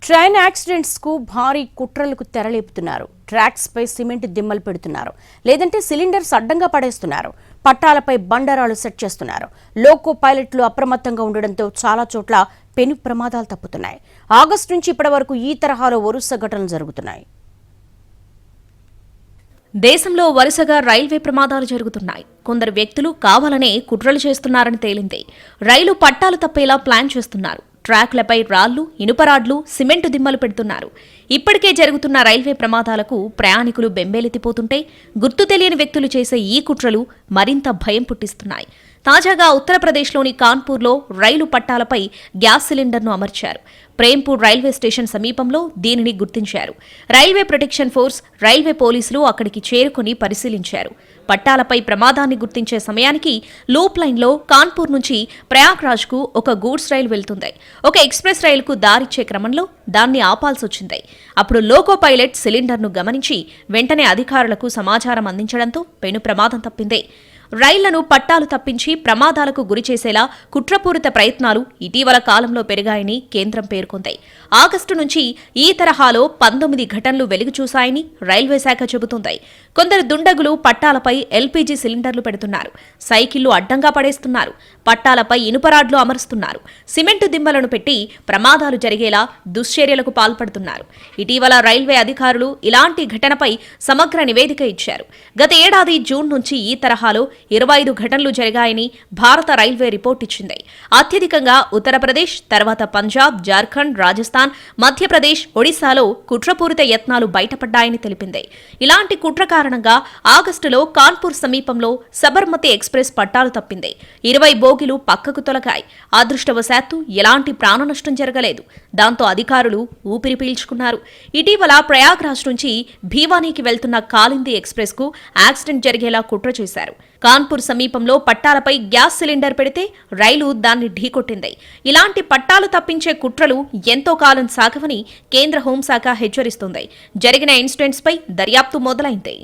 Train accidents కు భారీ కుట్రలకు తెరలేపుతున్నారు. Tracks పై cement దిమ్మలు పెడుతున్నారు, లేదంటే సిలిండర్స్ అడ్డంగా పడేస్తున్నారు. పట్టాలపై బండరాలు సెట్ చేస్తున్నారు. లోకో పైలట్లు అప్రమత్తంగా ఉండడంతో చాలా చోట్ల పెను ప్రమాదాలు తప్పుతున్నాయి. ఆగస్టు నుంచి ఇప్పటి వరకు ఈ తరహాలో వరుస ఘటనలు జరుగుతున్నాయి. దేశంలో వరుసగా రైల్వే ప్రమాదాలు జరుగుతున్నాయి. కొందరు వ్యక్తులు కావాలనే కుట్రలు చేస్తున్నారని తేలింది. రైలు పట్టాలు తప్పేలా ప్లాన్ చేస్తున్నారు. ట్రాక్లపై రాళ్లు, ఇనుపరాడ్లు, సిమెంటు దిమ్మలు పెడుతున్నారు. ఇప్పటికే జరుగుతున్న రైల్వే ప్రమాదాలకు ప్రయాణికులు బెంబేలెత్తిపోతుంటే గుర్తు తెలియని వ్యక్తులు చేసే ఈ కుట్రలు మరింత భయం పుట్టిస్తున్నాయి. తాజాగా ఉత్తరప్రదేశ్లోని కాన్పూర్లో రైలు పట్టాలపై గ్యాస్ సిలిండర్ను అమర్చారు. ప్రేంపూర్ రైల్వే స్టేషన్ సమీపంలో దీనిని గుర్తించారు. రైల్వే ప్రొటెక్షన్ ఫోర్స్, రైల్వే పోలీసులు అక్కడికి చేరుకుని పరిశీలించారు. పట్టాలపై ప్రమాదాన్ని గుర్తించే సమయానికి లూప్ లైన్లో కాన్పూర్ నుంచి ప్రయాగ్రాజ్కు ఒక గూడ్స్ రైలు వెళ్తుంది. ఒక ఎక్స్ప్రెస్ రైలుకు దారిచ్చే క్రమంలో దాన్ని ఆపాల్సొచ్చింది. అప్పుడు లోకో పైలట్ సిలిండర్ను గమనించి వెంటనే అధికారులకు సమాచారం అందించడంతో పెను ప్రమాదం తప్పింది. రైళ్లను పట్టాలు తప్పించి ప్రమాదాలకు గురిచేసేలా కుట్రపూరిత ప్రయత్నాలు ఇటీవల కాలంలో పెరిగాయని కేంద్రం పేర్కొంది. ఆగస్టు నుంచి ఈ తరహాలో 19 ఘటనలు వెలుగుచూశాయని రైల్వే శాఖ చెబుతోంది. కొందరు దుండగులు పట్టాలపై ఎల్పీజీ సిలిండర్లు పెడుతున్నారు, సైకిళ్లు అడ్డంగా పడేస్తున్నారు, పట్టాలపై ఇనుపరాడ్లు అమరుస్తున్నారు, సిమెంటు దిమ్మలను పెట్టి ప్రమాదాలు జరిగేలా దుశ్చర్యలకు పాల్పడుతున్నారు. ఇటీవల రైల్వే అధికారులు ఇలాంటి ఘటనపై సమగ్ర నివేదిక ఇచ్చారు. గత ఏడాది జూన్ నుంచి ఈ తరహాలో 25 ఘటనలు జరిగాయని భారత రైల్వే రిపోర్ట్ ఇచ్చింది. అత్యధికంగా ఉత్తరప్రదేశ్, తర్వాత పంజాబ్, జార్ఖండ్, రాజస్థాన్, మధ్యప్రదేశ్, ఒడిశాలో కుట్రపూరిత యత్నాలు బయటపడ్డాయని తెలిపింది. ఇలాంటి కుట్ర కారణంగా ఆగస్టులో కాన్పూర్ సమీపంలో సబర్మతి ఎక్స్ప్రెస్ పట్టాలు తప్పింది. 20 బోగీలు పక్కకు తొలగాయి. అదృష్టవశాత్తు ఎలాంటి ప్రాణనష్టం జరగలేదు. దాంతో అధికారులు ఊపిరి పీల్చుకున్నారు. ఇటీవల ప్రయాగ్రాజ్ నుంచి భీవానీకి వెళ్తున్న కాలింది ఎక్స్ప్రెస్ కు యాక్సిడెంట్ జరిగేలా కుట్ర చేశారు. కాన్పూర్ సమీపంలో పట్టాలపై గ్యాస్ సిలిండర్ పెడితే రైలు దాన్ని ఢీకొట్టింది. ఇలాంటి పట్టాలు తప్పించే కుట్రలు ఎంతో కాలం సాగవని కేంద్ర హోంశాఖ హెచ్చరిస్తోంది. జరిగిన ఇన్సిడెంట్స్పై దర్యాప్తు మొదలైంది.